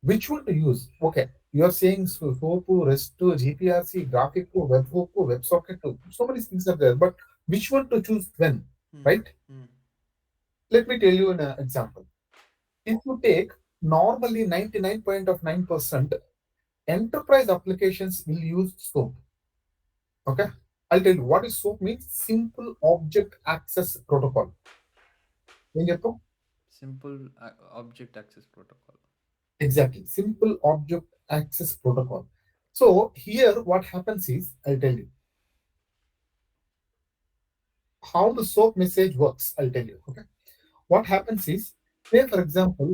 Which one to use? Okay, you are saying SOAP, REST, GPRC, graphic, webhook, WebSocket. So many things are there, but which one to choose when? Hmm. Right? Hmm. Let me tell you an example. If you take normally 99.9% enterprise applications will use SOAP. Okay, I'll tell you what is SOAP means. Simple Object Access Protocol. ఏం చెప్పు? Simple object access protocol. Exactly. Simple Object Access Protocol. So here what happens is, I'll tell you how the SOAP message works. I'll tell you. Okay. What happens is, say for example,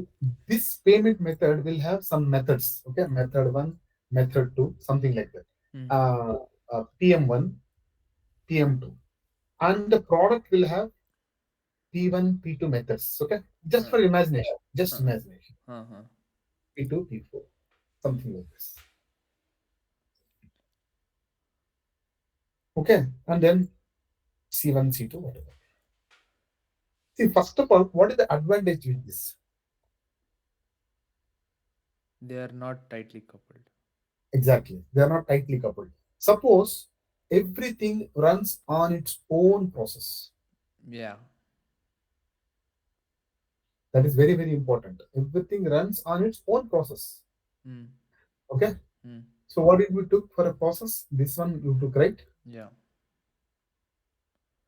this payment method will have some methods. Okay. Method one, method two, something like that. Hmm. Uh, PM1, PM2. And the product will have P1, P2 methods. Okay. Just Uh, for imagination. Just uh, imagination. uh-huh. P2, P4. Something like this. Okay. And then C1, C2, whatever. See, first of all, what is the advantage with this? They are not tightly coupled. Exactly. They are not tightly coupled. Suppose everything runs on its own process. Yeah. That is very, very important. Everything runs on its own process. Hmm. Okay. Hmm. So what did we took for a process? This one you took, right? Yeah.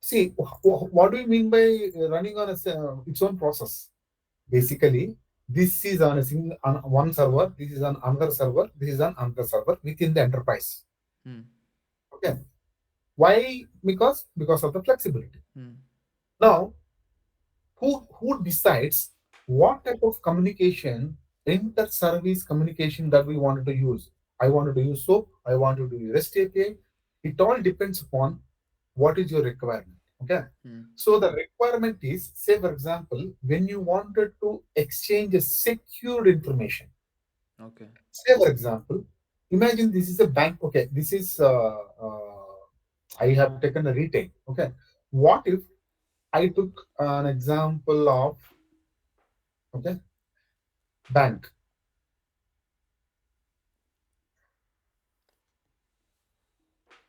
See, what do you mean by running on its own process? Basically, this is on on one server. This is on another server. This is on another server within the enterprise. Hmm. Okay. Why? Because of the flexibility. Hmm. Now, who decides what type of communication, inter-service communication that we wanted to use? I wanted to use SOAP. I wanted to use REST API. It all depends upon what is your requirement. Okay. Hmm. So the requirement is, say for example, when you wanted to exchange a secured information. Okay. Say for example, imagine this is a bank. Okay, this is I have taken a retail. Okay, what if I took an example of, okay, bank.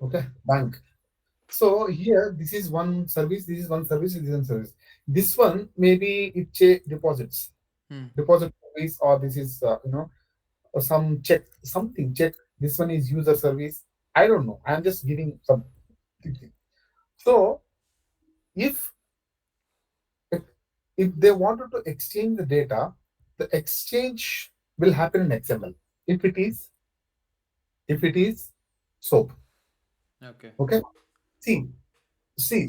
Okay, bank. So here this is one service. This is one service. This is one service. This one maybe it deposits, Hmm. deposit service, or this is or some check, something check. This one is user service. I don't know. I'm just giving some thinking. So if if if they wanted to exchange the data, the exchange will happen in XML. If it is, if it is SOAP. Okay. Okay. See,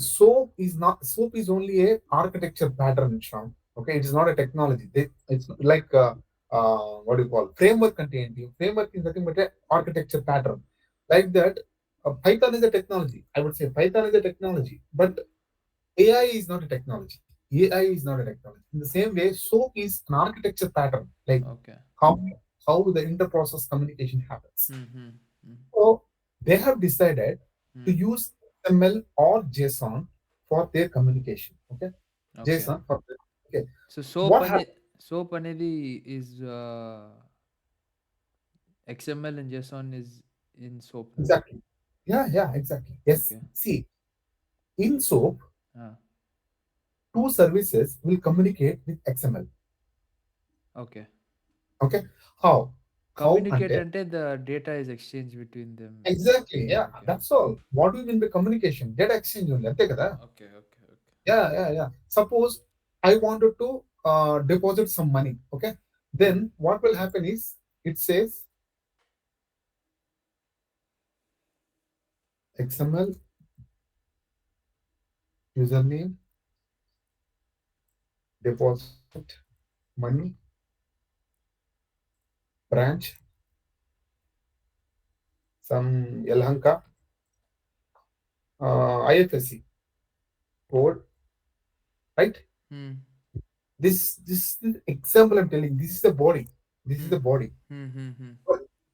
SOAP is only a architecture pattern, Sham. Okay, it is not a technology. It's like what do you call framework contained. Framework is nothing but a architecture pattern. Like that, Python is a technology. I would say Python is a technology, but AI is not a technology. AI is not a technology. In the same way, SOAP is an architecture pattern, like Okay. how how the interprocess communication happens. Hmm. Hmm. Hmm. So they have decided to Hmm. use XML or JSON for their communication. Okay, Okay. JSON for the, okay. So What happened soap anedi is XML and JSON is in soap now. exactly? Yeah, yeah, exactly. Yes. Okay. See, in SOAP, Ah. two services will communicate with XML. Okay. Okay, how? How and Communicate ante the data is exchanged between them. exactly. Yeah, Okay. that's all. What do you mean by communication? Data exchange only. అంతే కదా? Okay. Okay. Okay. Yeah, yeah, yeah. Suppose I wanted to deposit some money. Okay, Hmm. then what will happen is it says XML username deposit money branch some Yelhanka IFSC code, right? Hmm. This example I'm telling. This is the body. This is Hmm. the body. Hmm. Hmm. Hmm.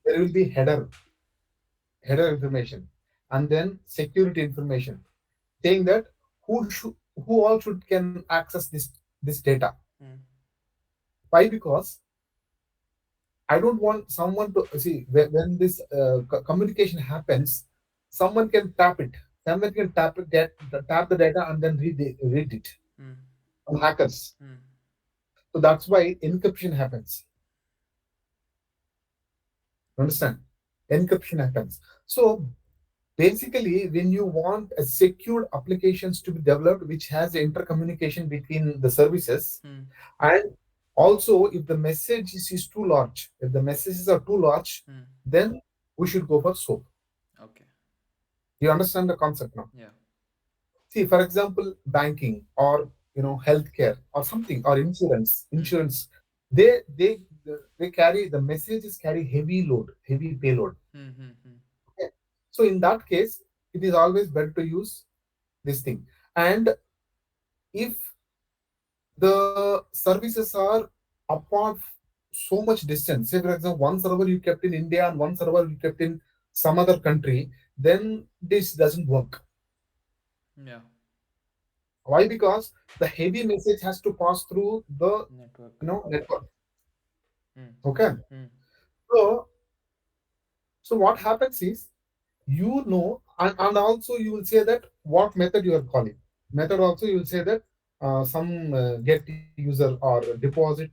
There will be header information, and then security information saying that who all should can access this data. Hmm. Why? Because I don't want someone to see when this communication happens. Someone can tap it. Someone can tap the data and then read it. Mm. Hackers. Mm. So that's why encryption happens. Understand? Encryption happens. So basically, when you want a secured applications to be developed, which has intercommunication between the services, Mm. and also if the message is too large, if the messages are too large, Mm. then we should go for SOAP. Okay. You understand the concept now? Yeah. See, for example, banking or healthcare or something or insurance. Mm. They they they carry the messages carry heavy load, heavy payload. Mm. Mm. Mm. Okay. So in that case, it is always better to use this thing. And if the services are apart so much distance, say for example, one server you kept in India and one server you kept in some other country, then this doesn't work. Yeah. Why? Because the heavy message has to pass through the Network. network. Mm. Okay. Mm. So what happens is, and also you will say that what method you are calling. Method also you will say that some get user or deposit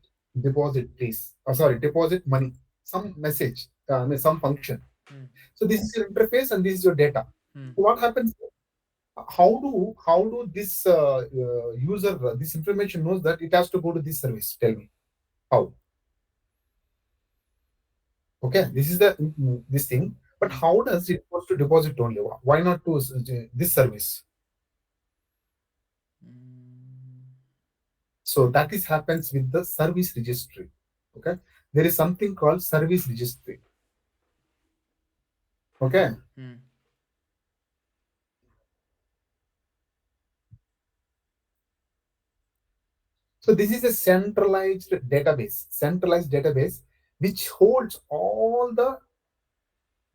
please. Sorry, deposit money. Some message, I mean, some function. Mm. So this is your interface and this is your data. Mm. So what happens? How do this user this information knows that it has to go to this service? Tell me how. Okay, this is the this thing. But Mm. how does it goes to deposit only? Why not to this service? Mm. So that is happens with the service registry. Okay, there is something called service registry. Okay, Mm. so this is a centralized database which holds all the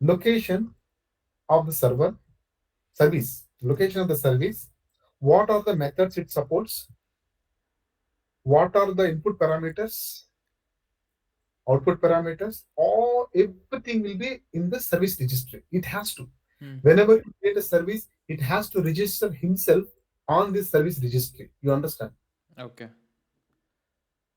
location of the location of the service. What are the methods it supports? What are the input parameters, output parameters, or everything will be in the service registry. It has to. Mm. Whenever you create a service, it has to register himself on this service registry. You understand? Okay.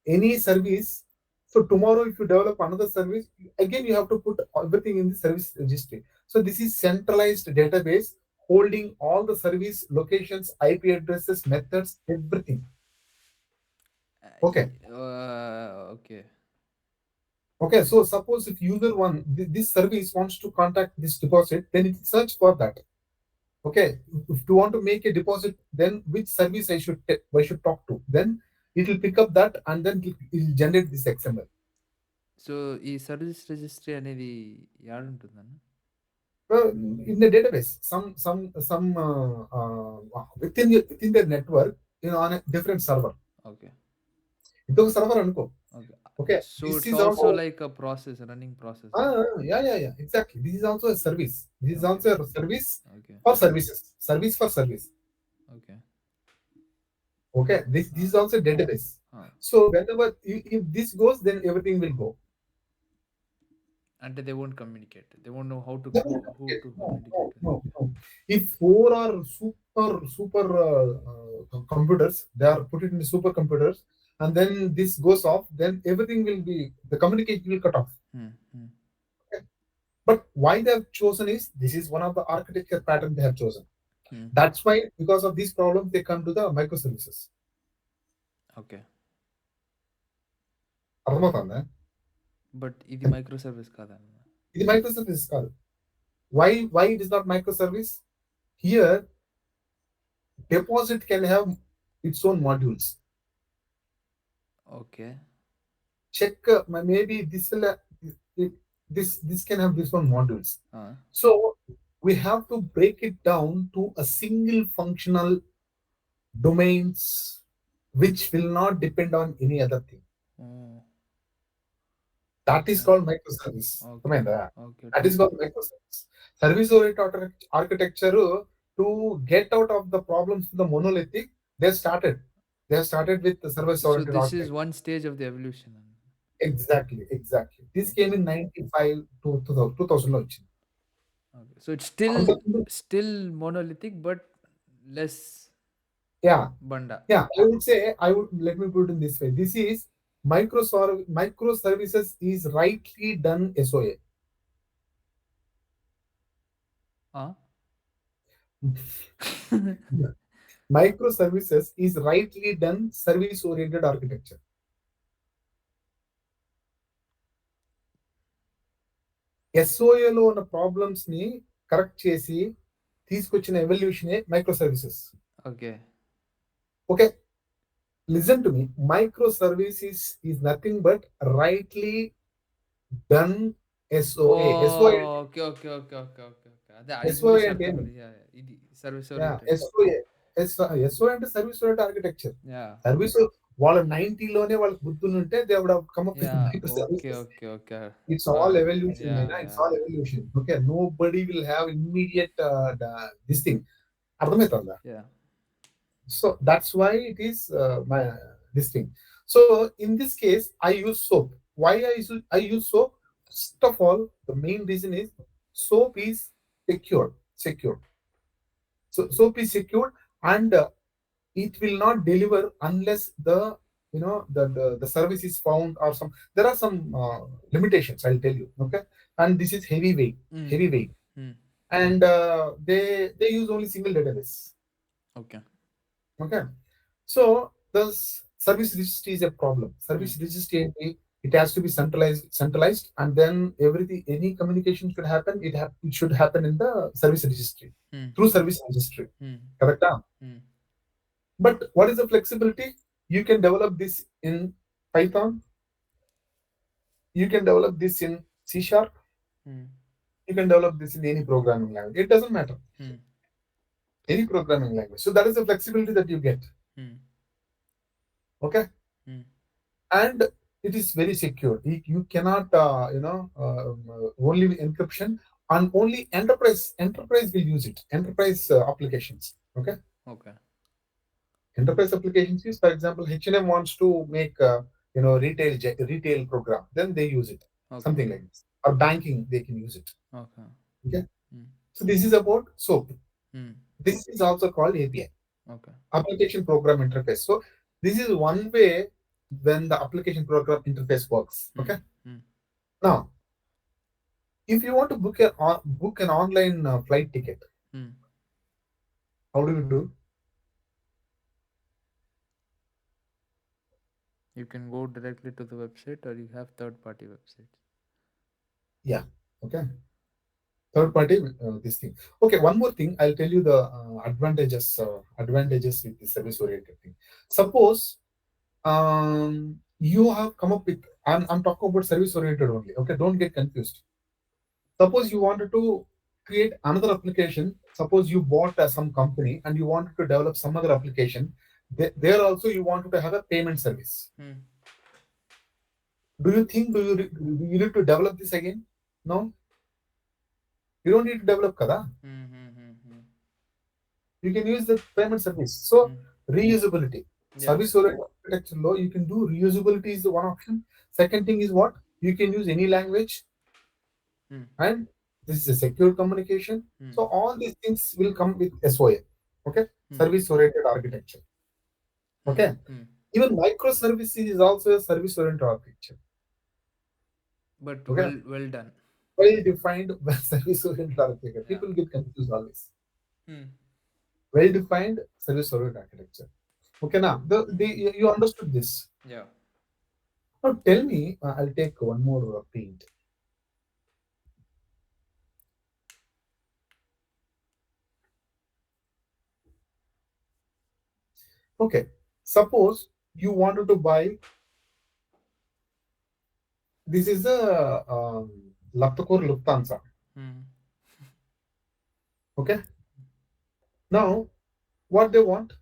Any service. So tomorrow, if you develop another service, again you have to put everything in the service registry. So this is centralized database holding all the service locations, IP addresses, methods, everything. Okay. Okay. Okay, so suppose if user one this service wants to contact this deposit, then it search for that. Okay, if you want to make a deposit, then which service I should talk to? Then it will pick up that and then it will generate this XML. So ఈ service registry అనేది యాడుంటుందన్న? In the database, within the network, on a different server. Okay. It is a server anko. Okay. Okay, so this it's is also also like a process, running process. yeah, exactly. This is also a service. This is okay. also a service okay. for services. Service for service. Okay. Okay, this is also database. ఆ! So whenever if this goes, then everything will go. అంటే they won't communicate. They won't know how to They won't who communicate. To No, no, communicate with. no, okay. no. If four are super computers, they are put it in the supercomputers, and then this goes off, then everything will be the communication will cut off. హ్మ్. హ్మ్. Okay? But why they have chosen is this is one of the architecture pattern they have chosen. హ్మ్. That's why because of these problems they come to the microservices. Okay. అర్థమవుతుందా? But ఇది micro service కాదన్న. ఇది మైక్రోసర్వీస్ కాదు. Why it is not microservice? Here, deposit can have its own modules. Okay. Check maybe this will it- this can have this one modules. ఆ! So we have to break it down to a single functional domains which will not depend on any other thing. Oh! That is okay. called microservice. Okay. That okay. is called microservice. Service oriented architecture to get out of the problems to the monolithic, they started. They have started with the service so oriented this is architecture. One stage of the evolution అన్న. Exactly. This came Okay. in 95 to 2000 లో వచ్చింది. Okay. So it's still అంతకుముందు still monolithic, but less yeah, banda. yeah, I would say, I would, let me put it in this way. This is microservices is rightly done SOA. Ah. Microservices is rightly done service oriented architecture. SOA లో ఉన్న problems ని correct చేసి తీసుకొచ్చిన ఎవల్యూషనే micro services. Okay. Okay, listen to me. Micro services is nothing but rightly done SOA. SOA, Oh, okay. అదే అది SOA English అంటే అర్థం ఏంటి? కాదు. Yeah, yeah. ఇది సర్వీస్ యా, ఓరియంటెడ్. SOA అంటే service oriented architecture. Yeah. Service వాళ్ళ 90లోనే వాళ్ళకి బుద్ధులు ఉంటే they would have come up with Yeah. Micro Okay, services. okay, okay. It's all Got it. evolution, Yeah, Naina. It's yeah, all evolution. Okay, nobody will have immediate this thing. అర్థమవుతుందా? yeah. So that's why it is my this thing. So in this case, I use soap. Why I use soap? First of all, the main reason is soap is secure. So soap is secured, and it will not deliver unless the service is found, or some there are some limitations. I'll tell you. Okay, and this is Mm. heavyweight, Mm. and they use only single database. Okay. Okay. So the service registry is a problem. Mm. Service registry, it has to be centralized, and then everything, any communication should happen. It should happen in the service registry, Mm. through service registry. Mm. Correct? Ah? Mm. But what is the flexibility? You can develop this in Python. You can develop this in C#. Mm. You can develop this in any programming language. It doesn't matter. Mm. Any programming language. So that is the flexibility that you get. Mm. Okay. Mm. And it is very secure. You cannot, only encryption, and only enterprise will use it. Enterprise applications. Okay, Okay. enterprise applications is, for example, H&M wants to make retail program, then they use it, Okay. something like this. Or banking, they can use it. Okay. Okay, Mm. so this is about SOAP. Mm. This is also called API, Okay. application program interface. So this is one way when the application program interface works. Mm. Okay. Mm. Now, if you want to book an online flight ticket, Mm. how do you do? You can go directly to the website, or you have third-party websites. Yeah. Okay. Third party, this thing. Okay. One more thing. I'll tell you the advantages with the service oriented thing. Suppose you have come up with. I'm talking about service oriented only. Okay. Don't get confused. Suppose you wanted to create another application. Suppose you bought some company and you wanted to develop some other application. There also you wanted to have a payment service. Mm. Do you think do you need to develop this again? No, you don't need to develop kada. Mm. Mm. Mm. You can use the payment service. So Mm. reusability. Yeah. Service oriented architecture law, you can do reusability is the one option. Second thing is what? You can use any language, Mm. and this is a secure communication. Mm. So all these things will come with SOA. Okay? Mm. Service oriented architecture. Mm. Okay. Mm. Even microservices is also a service oriented architecture. But Okay. well done. Well defined service oriented architecture. Yeah. People get confused always. Mm. Well defined service oriented architecture. Okay, now you understood this. Yeah. Now tell me, I'll take one more paint. Okay, suppose you wanted to buy, this is a Laptakor Lufthansa. Mm. Okay, now what they want,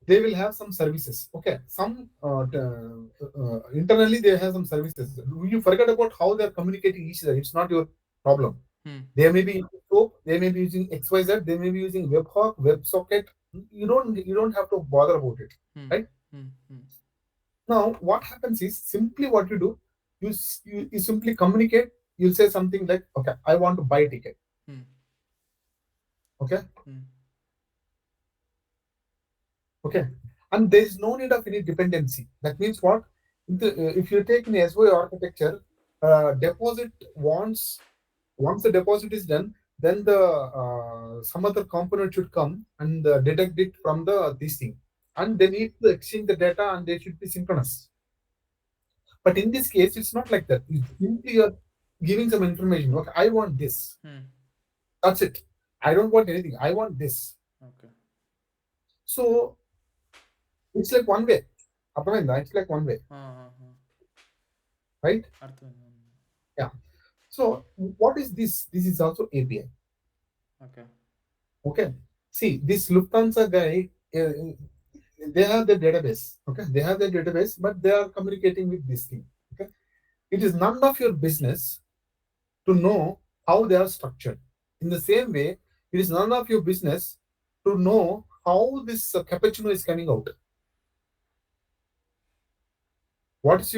they will have some services. Okay, some internally they have some services. You forget about how they are communicating each other. It's not your problem. Mm. They may be using SOAP, they may be using XYZ, they may be using WebHawk, WebSocket. You don't have to bother about it, Mm. right? Mm. Mm. Now, what happens is simply what you do, you simply communicate. You'll say something like, okay, I want to buy a ticket. Hmm. Okay, Hmm. okay, and there is no need of any dependency. That means what? If you take in SOA architecture, deposit once the deposit is done, then the some other component should come and detect it from the this thing, and they need to exchange the data, and they should be synchronous. But in this case, it's not like that. It's simply you're giving some information. Okay, I want this. Hmm. That's it. I don't want anything. I want this. Okay. So it's like one way. అర్థమైందా? It's like one way, right? అర్థమైంది. Yeah. So what is this? This is also API. Okay. Okay. See, this Lufthansa guy, they have their database. Okay. They have their database, but they are communicating with this thing. Okay. It is none of your business to know how they are structured. In the same way, it is none of your business to know how this cappuccino is coming out. What is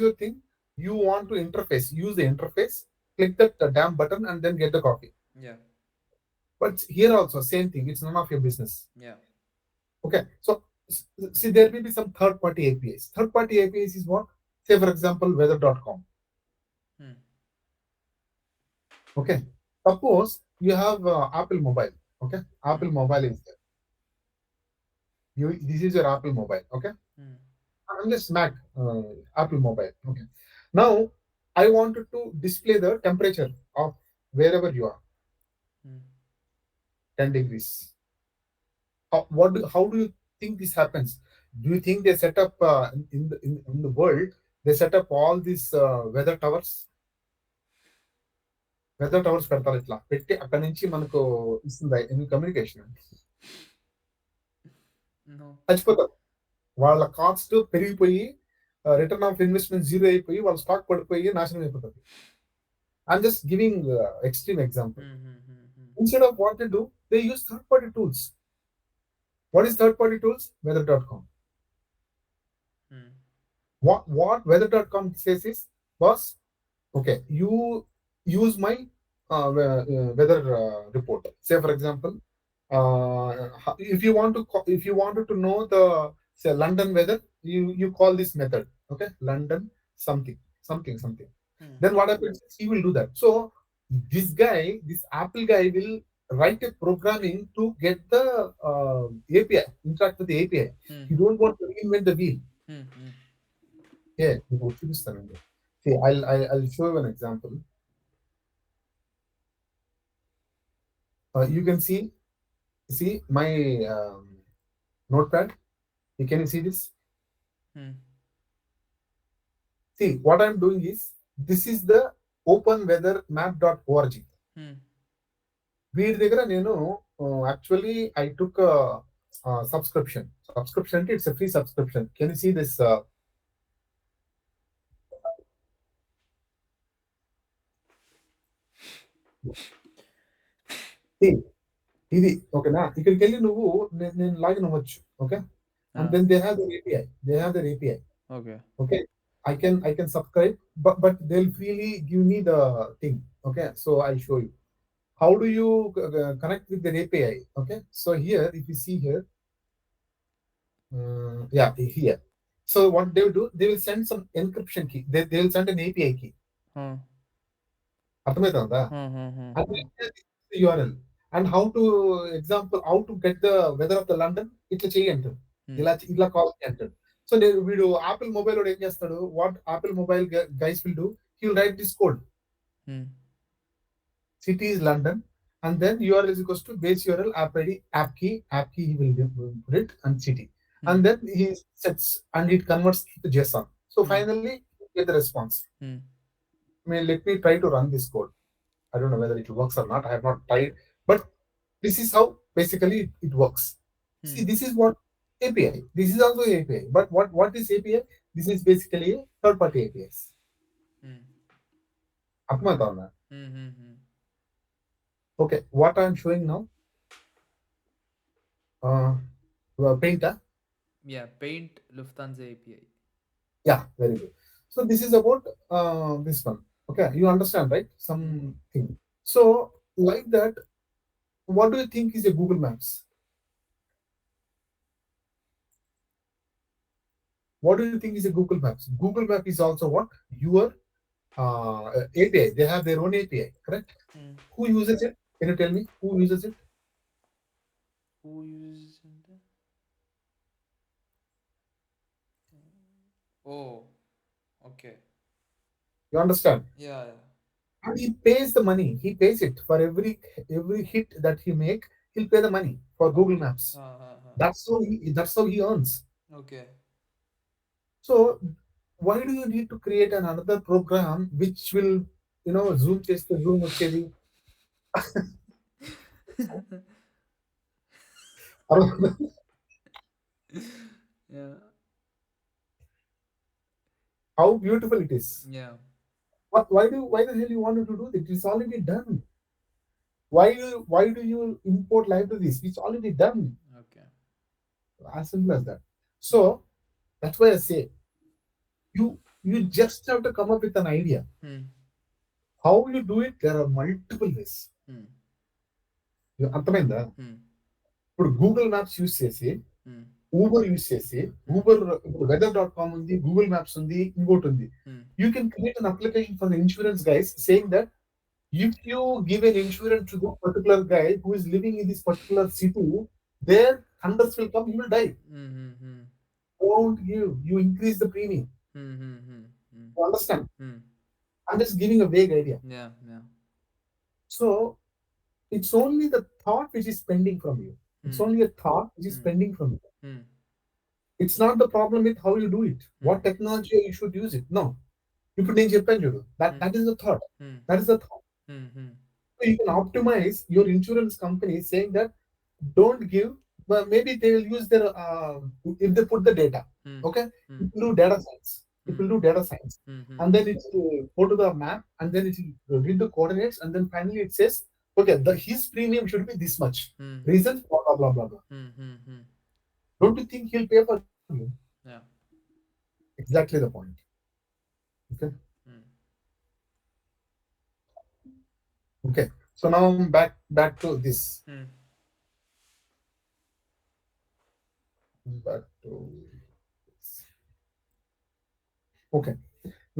your thing? You want to interface, use the interface, click that damn button, and then get the coffee. Yeah. But here also, same thing. It's none of your business. Yeah. Okay. So see, there may be some third-party APIs. Third-party APIs is what? Say, for example, weather.com. హ్మ్. Okay. Suppose you have Apple Mobile. Okay. హ్మ్. Apple Mobile is there. This is your Apple Mobile. Okay. హ్మ్. I'm just Mac Apple Mobile. Okay. Now I wanted to display the temperature of wherever you are. హ్మ్. 10 degrees. How do you think this happens? Do you think they set up in the world? They set up all these weather towers పెడతారు ఇట్లా పెట్టి అక్కడ నుంచి మనకు ఇస్తుంది ఎన్ని communication no. చచ్చిపోతారు. వాళ్ళ కాస్ట్ పెరిగిపోయి రిటర్న్ ఆఫ్ ఇన్వెస్ట్మెంట్ జీరో అయిపోయి వాళ్ళ స్టాక్ పడిపోయి నాశనం అయిపోతుంది. I'm just giving extreme example. హ్మ్. హ్మ్. హ్మ్. హ్మ్. Instead of what they do, they use third-party tools. What is third-party tools? Weather.com. హ్మ్. What weather.com says is, boss, okay, you use my weather report. Say, for example, if you want to if you wanted to know the say London weather, you call this method. Okay, London something. హ్మ్. Then what happens is he will do that. So this Apple guy will write a programming to get the API, interact with the API. హ్మ్. You don't want to reinvent the wheel. హ్మ్. హ్మ్. Yeah, మీకు చూపిస్తానండి. See, I'll show you an example. You can see my notepad. Can you see this? హ్మ్. See, what I'm doing is this is the openweathermap.org. హ్మ్. వీటి దగ్గర నేను actually I took a subscription. Subscription అంటే it's a free subscription. Can you see this? See, ఇది ఓకేనా? ఇక్కడికి వెళ్ళి నువ్వు నేను లాగిన్ అవ్వచ్చు. Okay, ah! And then they have their API. Okay. Okay, I can subscribe, but they'll freely give me the thing. Okay, so I'll show you how do you connect with the API. Okay, so here if you see here, yeah, here. So what they will do, they will send some encryption key. They will send an API key. ఆ! అర్థమవుతుందా? And హుహుహుహు. the URL and how to get the weather of the London ఇట్లా చేయి అంటాడు. హ్మ్. ఇలా call అంటాడు. So నేను వీడు ఆపిల్ మొబైల్ వాడు ఏం చేస్తాడు? What apple mobile guys will do, he will write this code. హ్మ్. City is London, and then URL is equals to base URL app ID app key he will put it and city, హ్మ్. and then he sets and it converts to JSON. So హ్మ్. finally you get the response. హ్మ్. Let me try to run this code. I don't know whether it works or not. I have not tried, but this is how basically it works. హ్మ్. See, this is what API. This is also API. But what is API? This is basically a third party APIs. హ్మ్. అర్థమవుతుందా? హుహుహు. Okay, what I'm showing now, uh, paint. Yeah! Paint Lufthansa API. Yeah, very good. So this is about this one. Okay, you understand, right? Mm. Something. So like that, what do you think is a Google Maps? What do you think is a Google Maps? Google Map is also what? Your API. They have their own API, correct? Mm. Who uses it? Can you tell me who uses it? Who uses it? Oh, okay. You understand? Yeah, yeah. And he pays the money. He pays it for every hit that he make. He'll pay the money for Google Okay. Maps. Uh. That's how he earns. Okay. So why do you need to create another program which will zoom చేస్తే zoom వచ్చేది? Yeah. How beautiful it is. Yeah. Why the hell you wanted to do it? It's already done. Why do you import libraries? It's already done. Okay. As simple as that. So that's why I say you just have to come up with an idea. Hmm. How you do it, there are multiple ways. Hmm. అర్థమైందా? Hmm. ఇప్పుడు Google maps use చేసి Hmm. Uber use చేసి Hmm. Uber ఇప్పుడు weather.com ఉంది, Google maps ఉంది, ఇంకోటి ఉంది. Hmm. You can create an application for the insurance guys saying that if you give an insurance to this particular guy who is living in this particular city, their thunders will come, he will die. Hmm. Hmm. Hmm. Don't give, you increase the premium. Hmm. Hmm. Hmm. Hmm. You understand? Hmm. I'm just giving a vague idea. Yeah. Yeah. So it's only the thought which is pending from you. It's Hmm. only a thought which is Hmm. pending from you. Hmm. It's not the problem with how you do it, Hmm. what technology you should use it. No. ఇప్పుడు నేను చెప్పాను చూడు, that Hmm. that is the thought. Hmm. That is the thought. Hmm. Hmm. So you can optimize your insurance company saying that don't give, but maybe they will use their if they put the data. Hmm. Okay, Hmm. it will do data science. It Hmm. will do data science, Hmm. Hmm. and then it will go to the map, and then it will read the coordinates, and then finally it says, okay, his premium should be this much. Hmm. Reason blah blah blah blah blah. Hmm. Hmm. Hmm. Don't you think he'll pay for you? Yeah. Exactly the point. Okay, Hmm. okay. So now I'm back to this. Hmm. Back to this. Okay.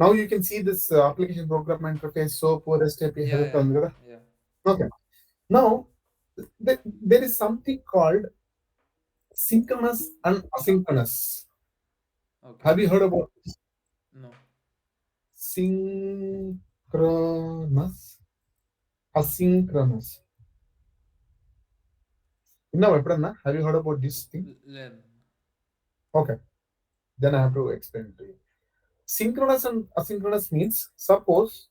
Now you can see this application program interface, SOAP, REST API, Yeah. header Yeah. calendar. Yeah. Okay. Now there is something called synchronous and asynchronous. Okay. Have you heard about No. synchronous, asynchronous? Now, have you heard about this thing? Learn. Okay, then I have to explain to you. Synchronous and asynchronous means suppose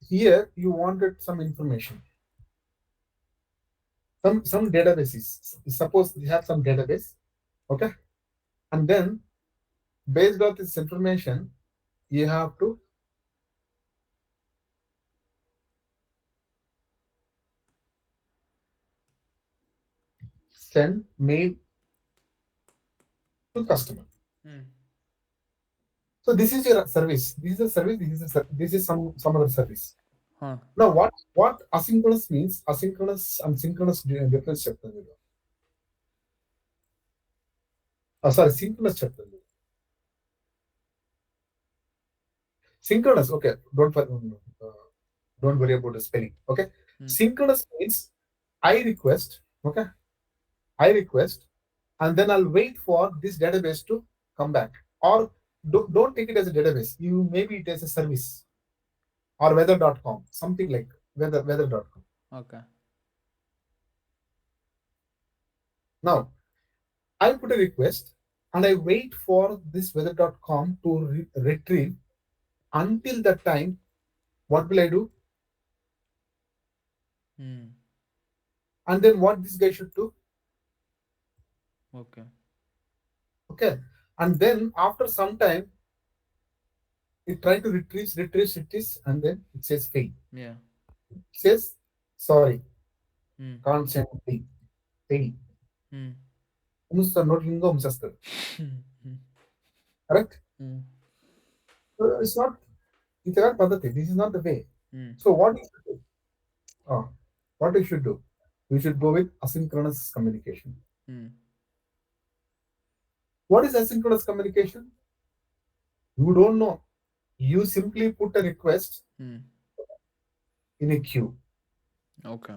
here you wanted some information, some databases. Suppose you have some database, okay, and then based on this information, you have to send mail to customer. Hmm. So this is your service. This is a service. This is some other service. Huh. Now what asynchronous means? Asynchronous and synchronous difference చెప్తాను. Sorry, synchronous చెప్తాను. Synchronous. Okay, don't worry about the spelling. Okay, Hmm. synchronous means I request. Okay, I request, and then I'll wait for this database to come back. Or don't take it as a database. You maybe it as a service or weather.com, something like weather.com. Okay. Now I put a request and I wait for this weather.com to retrieve. Until that time, what will I do? Hmm. And then what this guy should do? Okay. Okay. And then after some time, it try to retrieves, and then it says fail. Yeah. It says sorry, Hmm. can't send fail. Fail. హ్మ్. ఉంచుతారు, నోట్లో ఇంకా ఉంచేస్తారు. హ్మ్. హ్మ్. Correct? హ్మ్. It's not, ఇది కాదు పద్ధతి. This is not the way. Hmm. So what you should do? We should go with asynchronous communication. హ్మ్. What is asynchronous communication? You don't know. You simply put a request హ్మ్. in a queue. Okay.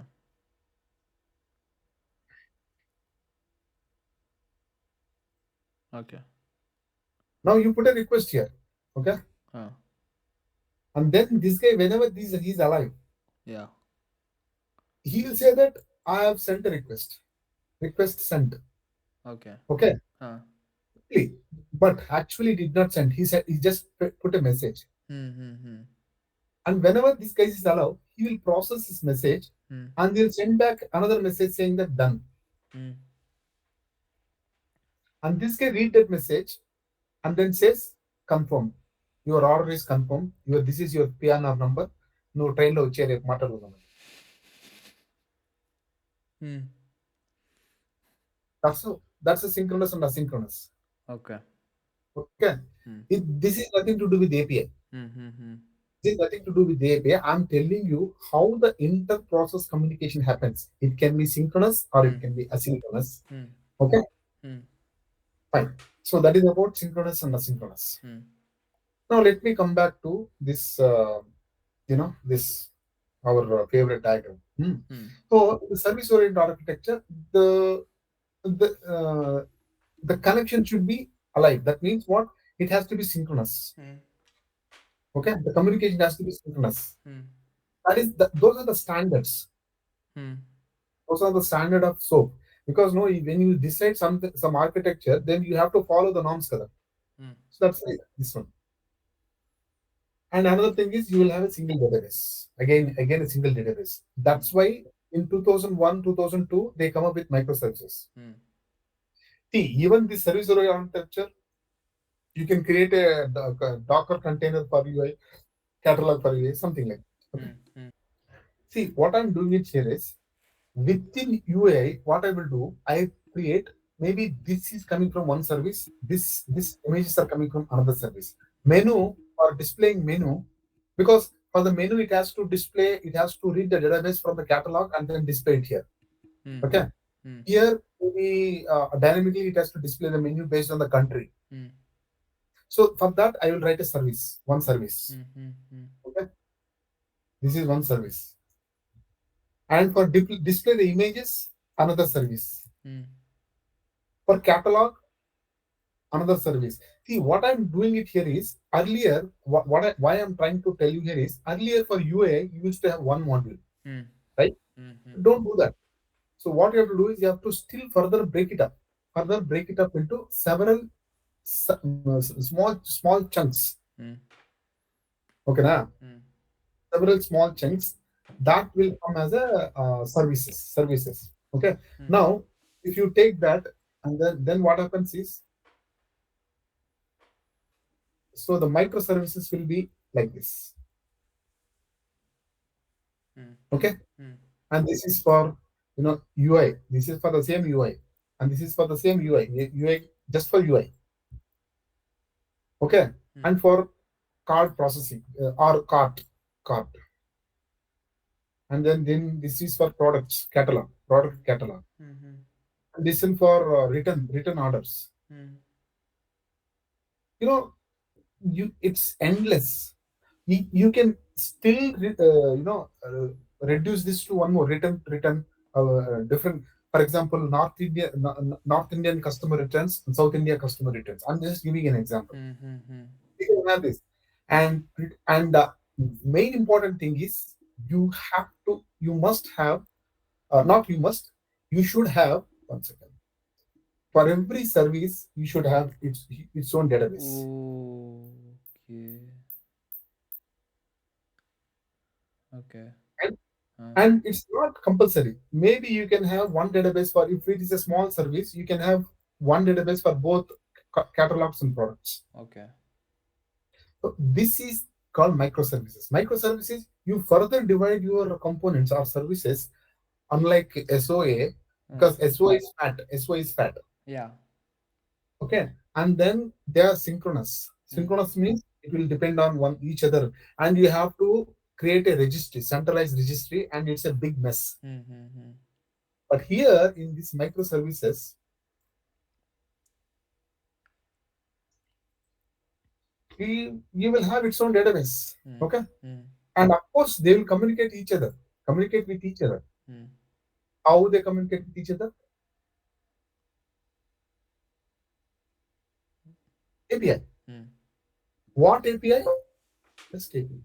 Okay. Now you put a request here, okay? ఆ! And then this guy, whenever he's alive, yeah! he will say that I have sent a request. Request sent. Okay. Okay. ఆ! But actually did not send. He said he just put a message. హ్మ్. హ్మ్. హ్మ్. And whenever this guy is alive, he will process his message హ్మ్. and he'll send back another message saying that done. హ్మ్. And this guy read that message and then says confirm. Your order is confirmed. This is your PNR number. No train lo వచ్చే రేపు మాట్లాడుకుందాం. హ్మ్. That's a synchronous and asynchronous. Okay. Okay. హ్మ్. This is nothing to do with API. హ్మ్. హ్మ్. హ్మ్. This is nothing to do with the API. I'm telling you how the inter-process communication happens. It can be synchronous or it హ్మ్. can be asynchronous. హ్మ్. Okay, హ్మ్. fine. So that is about synchronous and asynchronous. హ్మ్. Now let me come back to this. This our favorite diagram. హ్మ్. So the service-oriented architecture, the uh, the connection should be alive. That means what? It has to be synchronous. హ్మ్. Okay, the communication has to be synchronous. హ్మ్. Those are the standards. హ్మ్. Those are the standard of SOAP. Because no, when you decide some architecture, then you have to follow the norms. Kada. హ్మ్. So that's right, this one. And another thing is you will have a single database. Again a single database. హ్మ్. That's why in 2001, 2002, they come up with microservices. హ్మ్. See, even the service architecture, you can create a Docker container for UI, catalog for UI, something like that. Okay. హ్మ్. హ్మ్. See, what I'm doing it here is within UAI, what I will do, I create, maybe this is coming from one service, this images are coming from another service. Menu or displaying menu, because for the menu it has to read the database from the catalog and then display it here. హ్మ్. Okay. హ్మ్. Here maybe dynamically it has to display the menu based on the country. హ్మ్. So for that I will write a service, one service. హ్మ్. హ్మ్. హ్మ్. Okay. This is one service. And for display the images, another service. హ్మ్. For catalog, another service. See, what I'm doing it here is earlier, why I'm trying to tell you here is earlier for UA, you used to have one module, హ్మ్. right? హ్మ్. హ్మ్. Don't do that. So what you have to do is you have to still further break it up into several small chunks. హ్మ్. Okay, now హ్మ్. several small chunks that will come as a services. Okay. హ్మ్. Now, if you take that and then what happens is, so the microservices will be like this. హ్మ్. హ్మ్. Okay, హ్మ్. and this is for UI. This is for the same UI, and this is for the same UI just for UI. Okay, హ్మ్. and for card processing or cart, and then this is for product catalog, హ్మ్. హ్మ్. and this is for written orders. హ్మ్. You know, it's endless. You can still reduce this to one more written different. For example, North Indian customer returns and South India customer returns. I'm just giving an example. హ్మ్. హ్మ్. హ్మ్. You can have this, and the main important thing is you must have, not you must, you should have, one second, for every service you should have its own database. Okay. Okay. And ఆ! and it's not compulsory. Maybe you can have one database for, if it is a small service, you can have one database for both catalogs and products. Okay. So this is called microservices. Microservices, you further divide your components or services. Unlike SOA, Uh, because SO is fat. SO is fat. yeah. Okay, and then they are synchronous. Mm. Synchronous means it will depend on one each other, and you have to create a registry, centralized registry, and it's a big mess. Mm, mm, mm, But here in these microservices, you will have its own database. mm, Okay, mm, and of course they will communicate each other, communicate with each other. mm, How they communicate with each other? API. mm, What API? Just API.